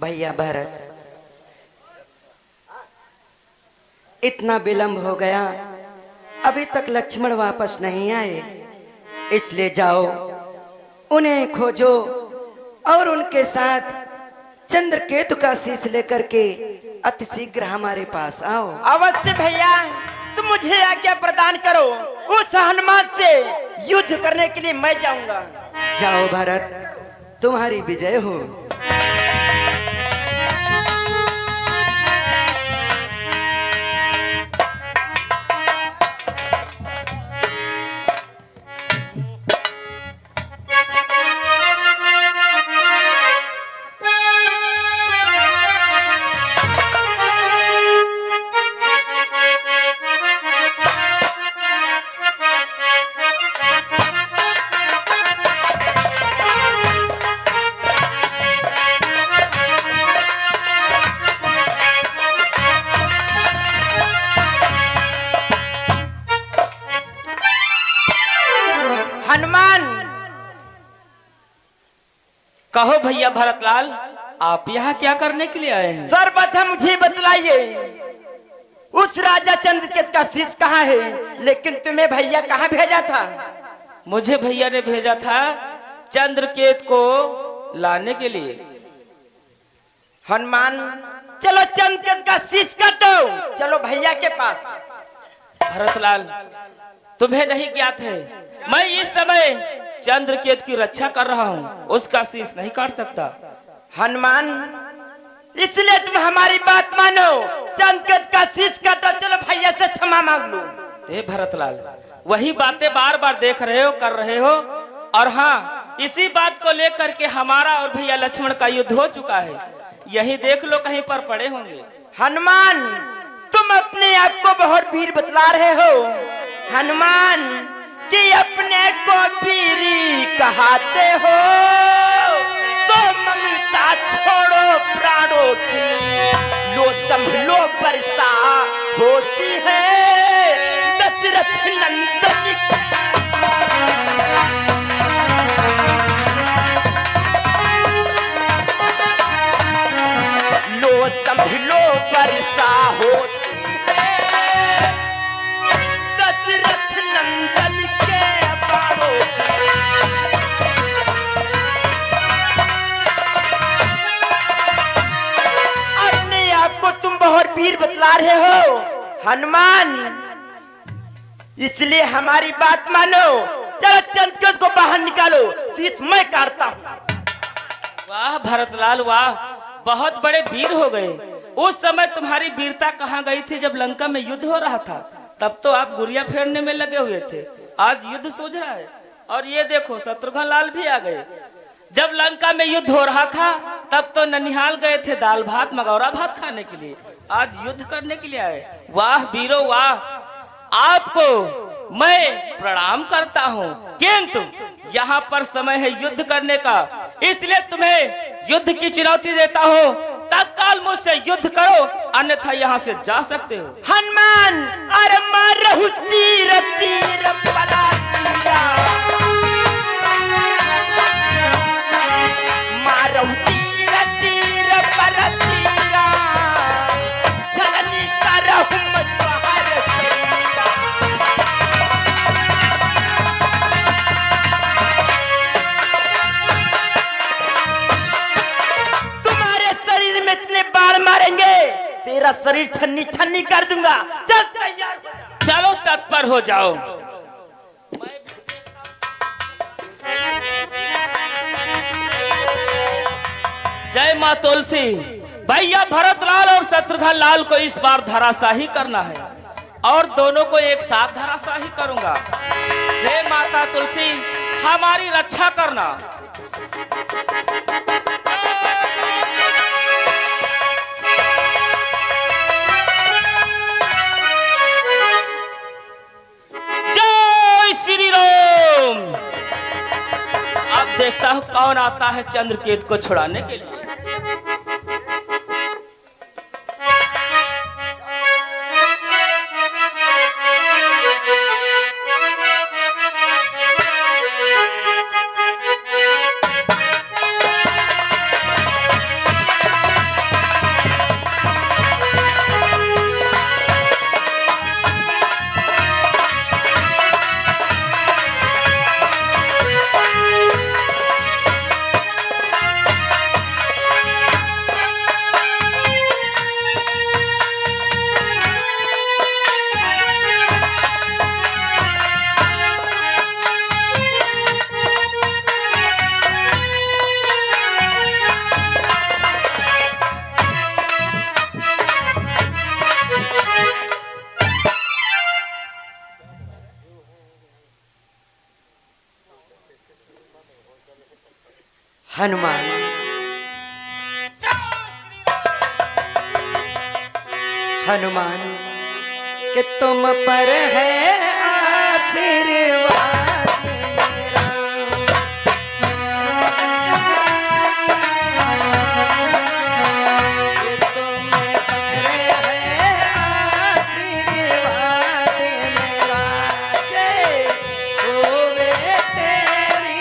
भैया भरत, इतना विलंब हो गया, अभी तक लक्ष्मण वापस नहीं आए, इसलिए जाओ उन्हें खोजो और उनके साथ चंद्रकेतु का शीश लेकर के अति शीघ्र हमारे पास आओ। अवश्य भैया, तुम मुझे आज्ञा प्रदान करो, उस हनुमान से युद्ध करने के लिए मैं जाऊंगा। जाओ भरत, तुम्हारी विजय हो। हनुमान, कहो भैया भरतलाल, आप यहाँ क्या करने के लिए आए हैं? सर्वप्रथम मुझे बतलाइए, उस राजा चंद्रकेतु का शीश कहाँ है? लेकिन तुम्हें भैया कहाँ भेजा था? मुझे भैया ने भेजा था चंद्रकेतु को लाने के लिए। हनुमान, चलो चंद्रकेतु का शीश काटो, चलो भैया के पास। भरतलाल, तुम्हें नहीं ज्ञात है, मैं इस समय चंद्रकेतु की रक्षा कर रहा हूँ, उसका शीश नहीं काट सकता। हनुमान, इसलिए तुम हमारी बात मानो, चंद्रकेतु का शीश काटो, चलो भैया से क्षमा मांग लो। हे भरतलाल, वही बातें बार बार देख रहे हो, कर रहे हो, और हाँ, इसी बात को लेकर के हमारा और भैया लक्ष्मण का युद्ध हो चुका है, यही देख लो, कहीं पर पड़े होंगे। हनुमान, तुम अपने आप को बहुत वीर बतला रहे हो। हनुमान, कि अपने को वीरी कहते हो, तो ममता छोड़ो प्राणों की, लो संभलो वर्षा होती है दशरथ नंदन। लो संभलो वर्षा होती है दशरथ नंदन के बाणों की। अपने आप को तुम बहुत वीर बतला रहे हो हनुमान, इसलिए हमारी बात मानो, चलो चंद्रकेतु को बाहर निकालो, शीश मैं काटता हूँ। वाह भरतलाल वाह, बहुत बड़े वीर हो गए। उस समय तुम्हारी वीरता कहाँ गई थी जब लंका में युद्ध हो रहा था? तब तो आप गुड़िया फेरने में लगे हुए थे, आज युद्ध सूझ रहा है। और ये देखो शत्रुघ्न लाल भी आ गए। जब लंका में युद्ध हो रहा था तब तो ननिहाल गए थे दाल भात मगौरा भात खाने के लिए, आज युद्ध करने के लिए आए। वाह वीरो वाह, आपको मैं प्रणाम करता हूँ, किंतु यहाँ पर समय है युद्ध करने का, इसलिए तुम्हें युद्ध की चुनौती देता हूँ, तत्काल मुझसे युद्ध करो, अन्यथा यहाँ से जा सकते हो। हनुमान, अरे मारहु तीर तीर पला तीरा, मारहु तीर तीर पर तीरा, छलनी करहु मजहर शरीरा। तुम्हारे शरीर में इतने बाण मारेंगे, तेरा शरीर छन्नी छन्नी कर दूंगा। चल तैयार हो जा। चलो तत्पर हो जाओ। जय माँ तुलसी। भैया भरतलाल और शत्रुघ्न लाल को इस बार धराशाही करना है और दोनों को एक साथ धराशाही करूंगा। हे माता तुलसी, हमारी रक्षा करना। जय श्री राम। अब देखता हूं कौन आता है चंद्रकेतु को छुड़ाने के लिए। हनुमान हनुमान कि तुम पर है आशीर्वाद मेरा। कि तुम पर है आशीर्वाद मेरा। जय होवे तेरी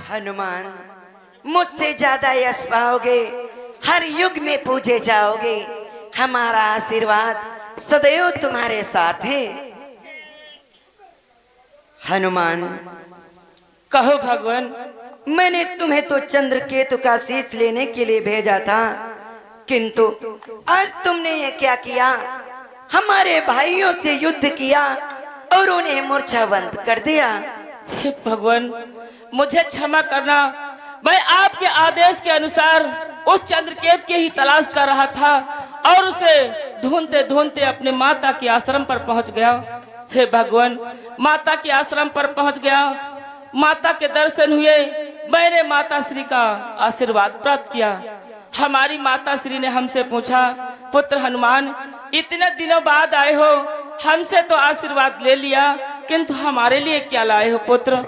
हनुमान मुझसे ज्यादा यश पाओगे, हर युग में पूजे जाओगे। हमारा आशीर्वाद सदैव तुम्हारे साथ है। हनुमान कहो भगवान। मैंने तुम्हें तो चंद्रकेतु का शीश लेने के लिए भेजा था, किंतु आज तुमने ये क्या किया? हमारे भाइयों से युद्ध किया और उन्हें मूर्छावंत कर दिया। हे भगवान, मुझे क्षमा करना। मैं आपके आदेश के अनुसार उस चंद्रकेत की ही तलाश कर रहा था और उसे ढूंढते ढूंढते अपने माता के आश्रम पर पहुंच गया। हे भगवान, माता के आश्रम पर पहुंच गया, माता के दर्शन हुए, मैंने माता श्री का आशीर्वाद प्राप्त किया। हमारी माता श्री ने हमसे पूछा, पुत्र हनुमान, इतने दिनों बाद आए हो, हमसे तो आशीर्वाद ले लिया, किंतु हमारे लिए क्या लाए हो पुत्र?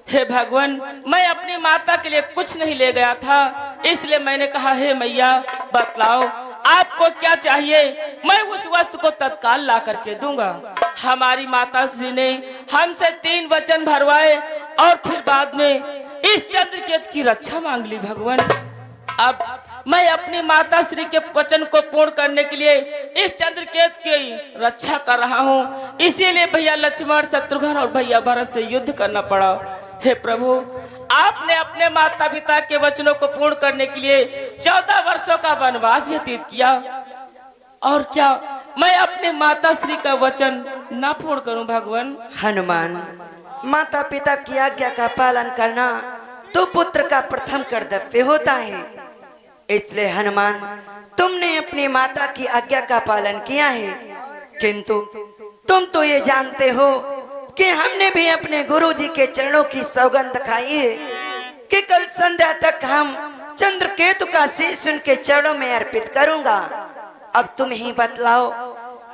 हे भगवान, मैं अपनी माता के लिए कुछ नहीं ले गया था, इसलिए मैंने कहा, हे मैया बतलाओ आपको क्या चाहिए, मैं उस वस्तु को तत्काल ला करके दूंगा। हमारी माता श्री ने हमसे 3 वचन भरवाए और फिर बाद में इस चंद्रकेत की रक्षा मांग ली। भगवान, अब मैं अपनी माता श्री के वचन को पूर्ण करने के लिए इस चंद्रकेत की रक्षा कर रहा हूँ, इसीलिए भैया लक्ष्मण, शत्रुघ्न और भैया भरत से युद्ध करना पड़ा। हे प्रभु, आपने अपने माता पिता के वचनों को पूर्ण करने के लिए 14 वर्षों का वनवास व्यतीत किया, और क्या मैं अपने माता श्री का वचन ना पूर्ण करूं? भगवान, हनुमान, माता पिता की आज्ञा का पालन करना तो पुत्र का प्रथम कर्तव्य होता है। इसलिए हनुमान, तुमने अपनी माता की आज्ञा का पालन किया है, किंतु तुम तो ये जानते हो कि हमने भी अपने गुरुजी के चरणों की सौगंध खाई है कि कल संध्या तक हम चंद्रकेतु का शीश उनके चरणों में अर्पित करूंगा। अब तुम ही बतलाओ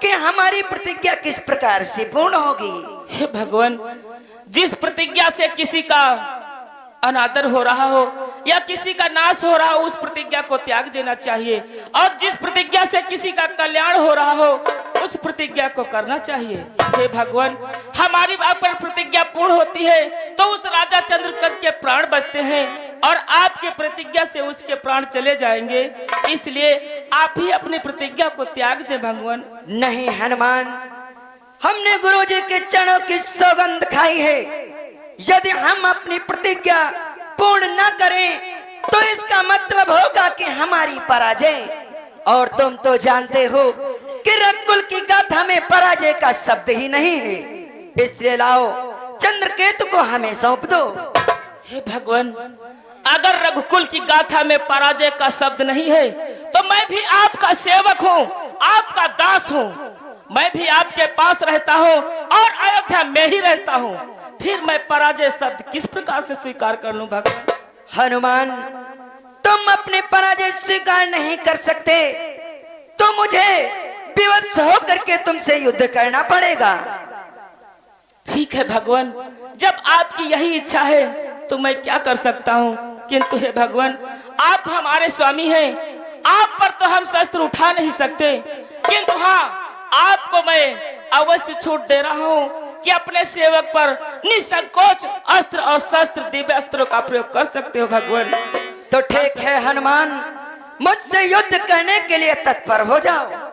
कि हमारी प्रतिज्ञा किस प्रकार से पूर्ण होगी? हे भगवान, जिस प्रतिज्ञा से किसी का अनादर हो रहा हो या किसी का नाश हो रहा हो, उस प्रतिज्ञा को त्याग देना चाहिए, और जिस प्रतिज्ञा से किसी का कल्याण हो रहा हो उस प्रतिज्ञा को करना चाहिए। हे भगवान, हमारी अगर प्रतिज्ञा पूर्ण होती है तो उस राजा चंद्रकेतु के प्राण बचते हैं और आपकी प्रतिज्ञा से उसके प्राण चले जाएंगे। इसलिए आप ही अपनी प्रतिज्ञा को त्याग दे भगवान। नहीं हनुमान, हमने गुरुजी के चरणों की सौगंध खाई है। यदि हम अपनी प्रतिज्ञा पूर्ण न करें तो इसका मतलब होगा कि हमारी पराजय। और तुम तो जानते हो कि रघुकुल की गाथा में पराजय का शब्द ही नहीं है। इसलिए लाओ, चंद्रकेतु को हमें सौंप दो। हे भगवान, अगर रघुकुल की गाथा में पराजय का शब्द नहीं है तो मैं भी आपका सेवक हूँ, आपका दास हूँ। मैं भी आपके पास रहता हूँ और अयोध्या में ही रहता हूँ। फिर मैं पराजय शब्द किस प्रकार से स्वीकार कर लूं भगवान? हनुमान, तुम अपने पराजय स्वीकार नहीं कर सकते तो मुझे विवश होकर के तुमसे युद्ध करना पड़ेगा। ठीक है भगवान, जब आपकी यही इच्छा है तो मैं क्या कर सकता हूँ। किंतु हे भगवान, आप हमारे स्वामी हैं, आप पर तो हम शस्त्र उठा नहीं सकते। किंतु हाँ, आपको मैं अवश्य छूट दे रहा हूँ कि अपने सेवक पर निसंकोच अस्त्र और शस्त्र दिव्य अस्त्रों का प्रयोग कर सकते हो भगवान। तो ठीक है हनुमान, मुझसे युद्ध करने के लिए तत्पर हो जाओ।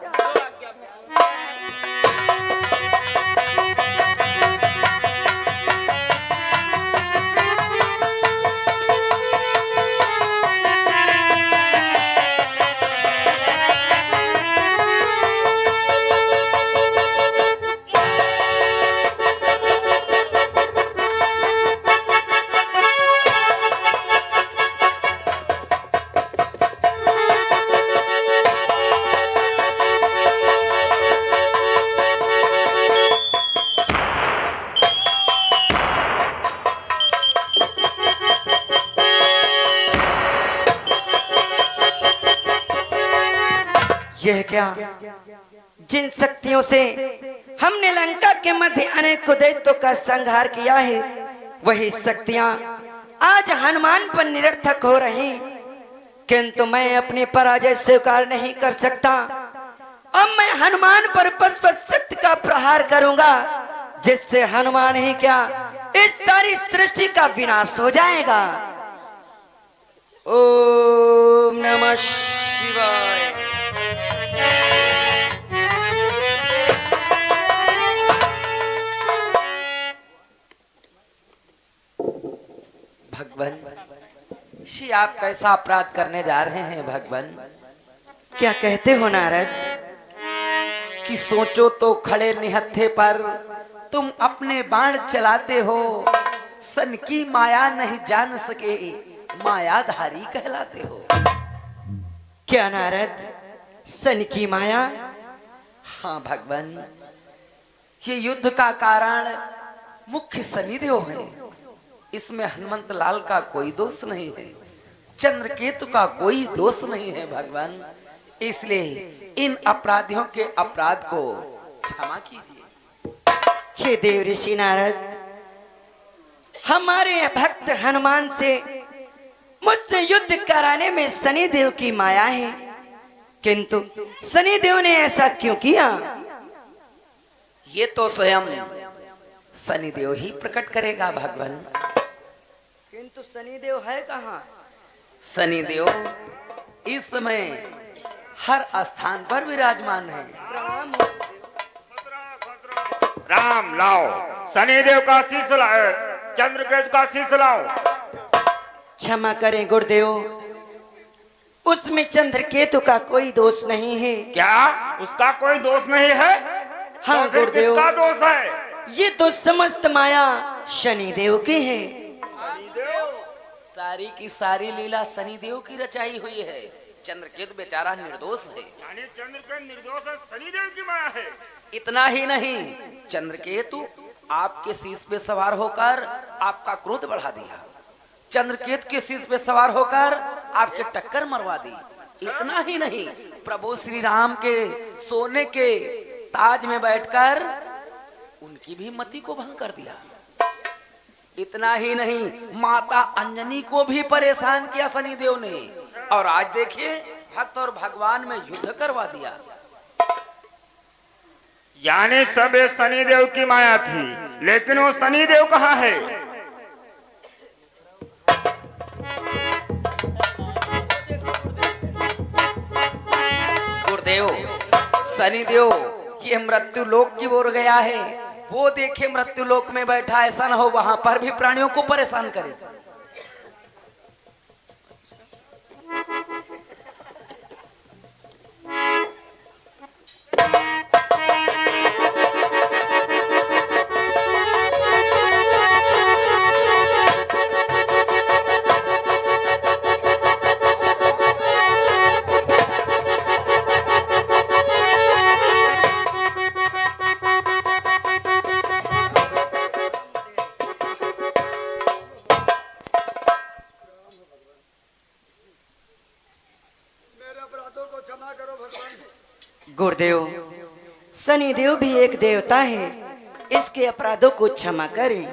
यह क्या, जिन शक्तियों से हमने लंका के मध्य अनेक दैत्यों का संहार किया है, वही शक्तियां आज हनुमान पर निरर्थक हो रही। किंतु मैं अपनी पराजय स्वीकार नहीं कर सकता। अब मैं हनुमान पर परस्पर शक्ति का प्रहार करूंगा, जिससे हनुमान ही क्या, इस सारी सृष्टि का विनाश हो जाएगा। ओम नमः शिवाय। भगवान, श्री आप कैसा अपराध करने जा रहे हैं भगवान? क्या कहते हो नारद? कि सोचो तो खड़े निहत्थे पर तुम अपने बाण चलाते हो, सन की माया नहीं जान सके, मायाधारी कहलाते हो। क्या नारद, सन की माया? हाँ भगवान, ये युद्ध का कारण मुख्य शनिदेव है। इसमें हनुमंत लाल का कोई दोष नहीं है, चंद्रकेतु का कोई दोष नहीं है भगवान। इसलिए इन अपराधियों के अपराध को क्षमा कीजिए। हे देव ऋषि नारद, हमारे भक्त हनुमान से मुझसे युद्ध कराने में शनिदेव की माया है, किंतु शनिदेव ने ऐसा क्यों किया? ये तो स्वयं शनिदेव ही प्रकट करेगा भगवान। किंतु शनिदेव है कहाँ? शनिदेव इस समय हर स्थान पर विराजमान है। राम लाओ, शनिदेव का शीश लाओ, चंद्रकेतु का शीश लाओ। क्षमा करें गुरुदेव, उसमें चंद्रकेतु का कोई दोष नहीं है। क्या उसका कोई दोष नहीं है? हाँ तो फिर गुरुदेव, किसका दोष है? ये तो समस्त माया शनिदेव की है। सारी की सारी लीला शनिदेव की रचाई हुई है। चंद्रकेतु बेचारा निर्दोष है। यानी चंद्रकेतु निर्दोष है, शनिदेव की माया है। इतना ही नहीं, चंद्रकेतु आपके शीश पे सवार होकर आपका क्रोध बढ़ा दिया, चंद्रकेतु के शीश पे सवार होकर आपके टक्कर मरवा दी। इतना ही नहीं, प्रभु श्री राम के सोने के ताज में बैठकर उनकी भी मति को भंग कर दिया। इतना ही नहीं, माता अंजनी को भी परेशान किया शनिदेव ने। और आज देखिए, भक्त और भगवान में युद्ध करवा दिया। यानी सब ये शनिदेव की माया थी, लेकिन वो शनिदेव कहाँ है? गुरुदेव, शनिदेव ये मृत्यु लोक की ओर गया है। वो देखे मृत्यु लोक में बैठा, ऐसा न हो वहां पर भी प्राणियों को परेशान करे। गुरुदेव, शनिदेव भी एक देवता है, इसके अपराधों को क्षमा करें।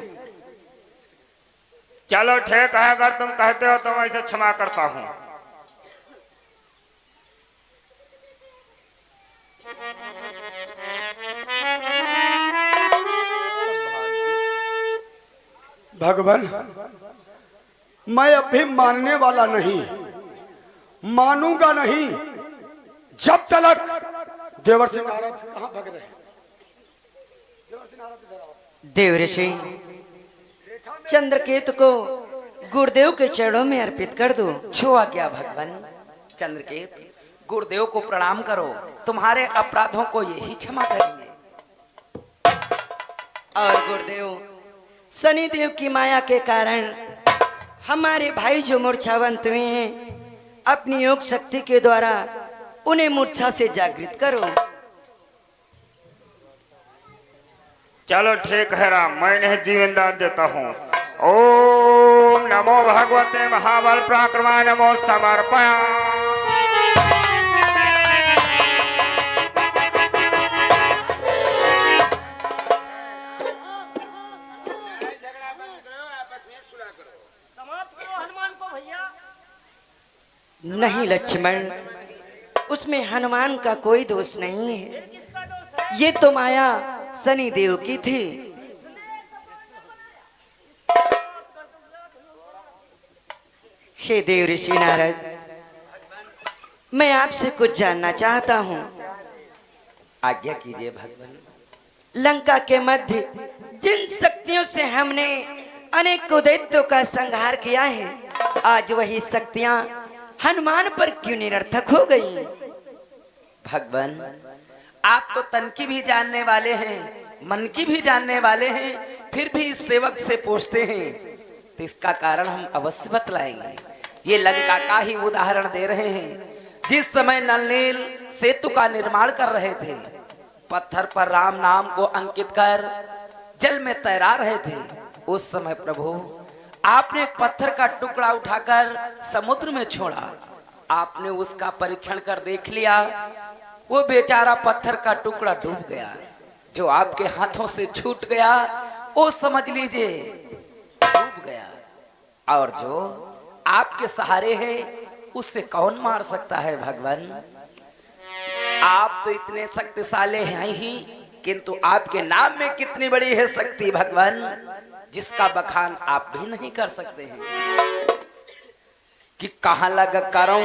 चलो ठीक है, अगर तुम कहते हो तो मैं इसे क्षमा करता हूँ। भगवान, मैं अब भी मानने वाला नहीं, मानूंगा नहीं जब तक देवर्षि नारद कहाँ भग रहे हैं। देव ऋषि, चंद्रकेतु को गुरुदेव के चरणों में अर्पित कर दो। छुआ क्या भगवान? चंद्रकेत, गुरुदेव को प्रणाम करो, तुम्हारे अपराधों को यही क्षमा करेंगे। और गुरुदेव, शनिदेव की माया के कारण हमारे भाई जो मूर्छावंत हुए हैं, अपनी योग शक्ति के द्वारा उन्हें मूर्छा से जागृत करो। चलो ठीक है राम, मैं इन्हें जीवन दान देता हूँ। ओम नमो भगवते महाबल पराक्रमाय नमो समर्पयामि। नहीं लक्ष्मण, उसमें हनुमान का कोई दोष नहीं है, ये तो माया शनिदेव की थी। हे देव ऋषि नारद, मैं आपसे कुछ जानना चाहता हूँ। आज्ञा कीजिए भगवान। लंका के मध्य जिन शक्तियों से हमने अनेकों दैत्यों का संहार किया है, आज वही शक्तियां हनुमान पर क्यों निरर्थक हो गई? भगवान, आप तो तन की भी जानने वाले हैं, मन की भी जानने वाले हैं, फिर भी इस सेवक से पूछते हैं, तो इसका कारण हम अवश्य बतलाएंगे। ये लंका का ही उदाहरण दे रहे हैं। जिस समय नल नील सेतु का निर्माण कर रहे थे, पत्थर पर राम नाम को अंकित कर जल में तैरा रहे थे, उस समय प्रभु आपने एक पत्थर का टुकड़ा उठाकर समुद्र में छोड़ा। आपने उसका परीक्षण कर देख लिया, वो बेचारा पत्थर का टुकड़ा डूब गया। जो आपके हाथों से छूट गया वो समझ लीजिए डूब गया, और जो आपके सहारे है उससे कौन मार सकता है? भगवान, आप तो इतने शक्तिशाली हैं ही, किंतु आपके नाम में कितनी बड़ी है शक्ति भगवान, जिसका बखान आप भी नहीं कर सकते हैं। कि कहाँ लग करूं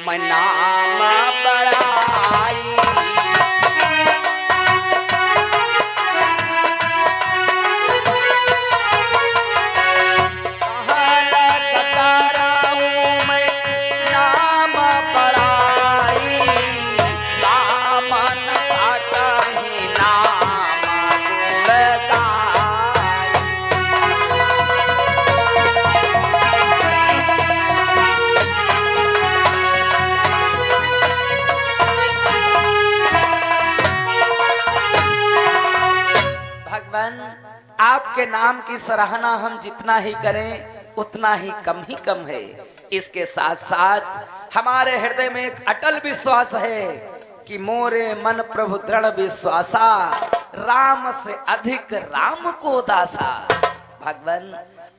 मैं नाम बड़ाई, कहाँ लग करूं मैं नाम बड़ाई, नाम न साता ही नाम गुणगाई। भगवान, आपके नाम की सराहना हम जितना ही करें उतना ही कम है। इसके साथ साथ हमारे हृदय में एक अटल विश्वास है कि मोरे मन प्रभु दृढ़ विश्वासा, राम से अधिक राम को दासा। भगवान,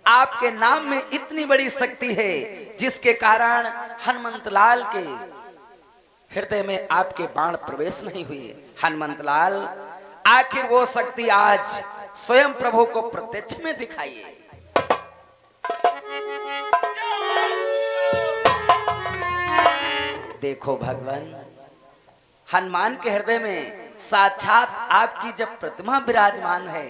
आपके नाम में इतनी बड़ी शक्ति है जिसके कारण हनुमंत लाल के हृदय में आपके बाण प्रवेश नहीं हुए। हनुमंत लाल, आखिर वो शक्ति आज स्वयं प्रभु को प्रत्यक्ष में दिखाइए। देखो भगवान, हनुमान के हृदय में साक्षात आपकी जब प्रतिमा विराजमान है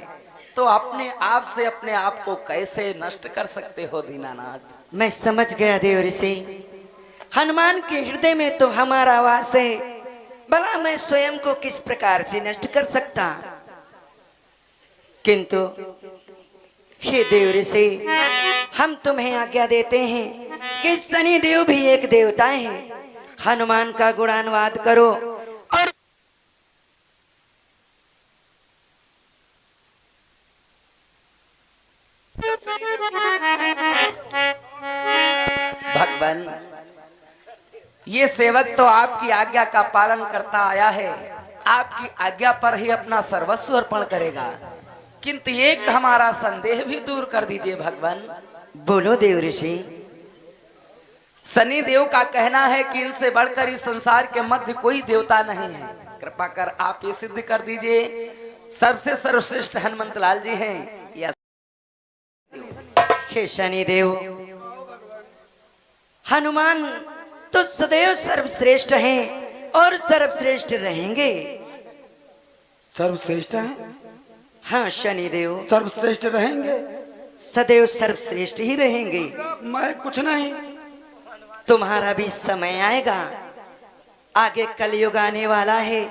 तो अपने आप से अपने आप को कैसे नष्ट कर सकते हो दीनानाथ? मैं समझ गया देव ऋषि, हनुमान के हृदय में तो हमारा वास है, भला मैं स्वयं को किस प्रकार से नष्ट कर सकता। किंतु हे देव ऋषि, हम तुम्हें आज्ञा देते हैं कि शनि देव भी एक देवता है। हनुमान का गुणानुवाद करो और भगवान, ये सेवक तो आपकी आज्ञा का पालन करता आया है, आपकी आज्ञा पर ही अपना सर्वस्व अर्पण करेगा, किंतु एक हमारा संदेह भी दूर कर दीजिए भगवान। बोलो देव ऋषि। शनि देव का कहना है कि इनसे बढ़कर इस संसार के मध्य कोई देवता नहीं है। कृपा कर आप ये सिद्ध कर दीजिए, सबसे सर्वश्रेष्ठ हनुमंत लाल जी हैं या हे शनि देव, हनुमान तो सदैव सर्वश्रेष्ठ हैं और सर्वश्रेष्ठ रहेंगे। सर्वश्रेष्ठ है, हाँ शनि देव सर्वश्रेष्ठ रहेंगे। सदैव सर्वश्रेष्ठ ही रहेंगे। मैं कुछ नहीं। तुम्हारा भी समय आएगा, आगे कलयुग आने वाला है।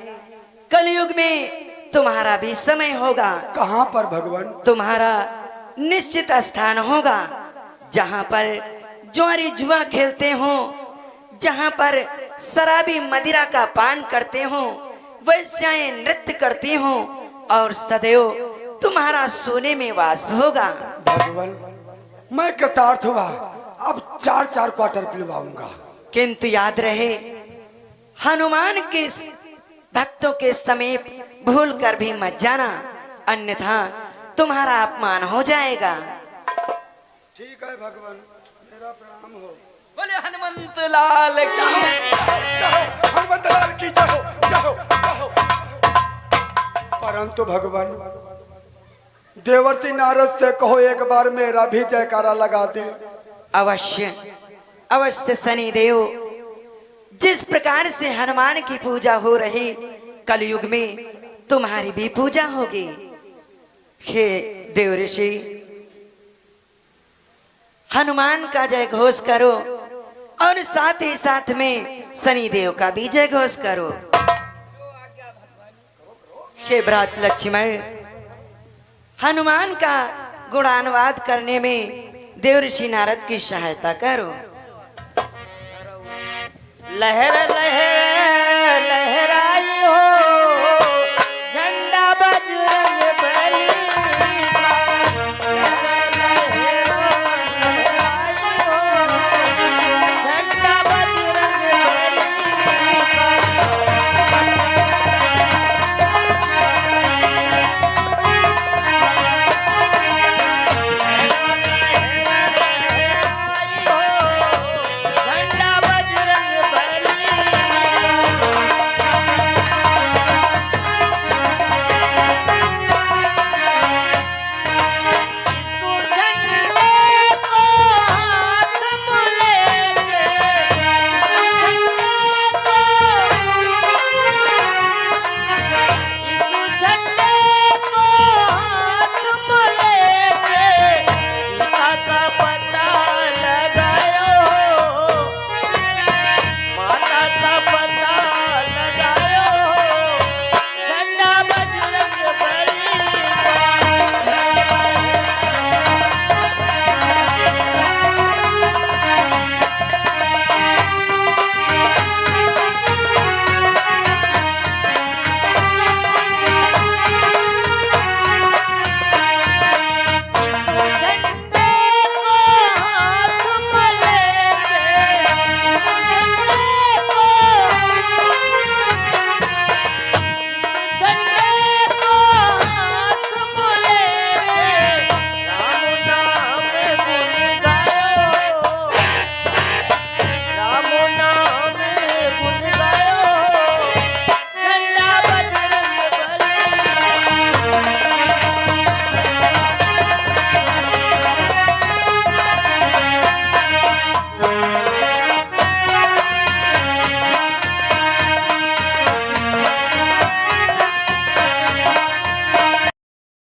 कलयुग में तुम्हारा भी समय होगा। कहाँ पर भगवान? तुम्हारा निश्चित स्थान होगा जहाँ पर जुआरी जुआ खेलते हो, जहाँ पर शराबी मदिरा का पान करते हो, वैश्याएं नृत्य करती हो और सदैव तुम्हारा सोने में वास होगा। भगवान, मैं कृतार्थ हुआ, अब 4-4 क्वार्टर पिलवाऊंगा। किंतु याद रहे, हनुमान के भक्तों के समीप भूल कर भी मत जाना, अन्यथा तुम्हारा अपमान हो जाएगा। ठीक है भगवान, मेरा प्रणाम हो। बोले हनुमंत लाल की हनुमंत लाल की जय हो, जय हो, जय हो। परंतु भगवान, देवर्षि नारद से कहो एक बार मेरा भी जयकारा लगा दे। अवश्य अवश्य शनि देव, जिस प्रकार से हनुमान की पूजा हो रही, कलयुग में तुम्हारी भी पूजा होगी। हे देव ऋषि, हनुमान का जय घोष करो और साथ ही साथ में शनि देव का भी जय घोष करो। हे भ्रात लक्ष्मण, हनुमान का गुणानुवाद करने में देव ऋषि नारद की सहायता करो। लहर लहर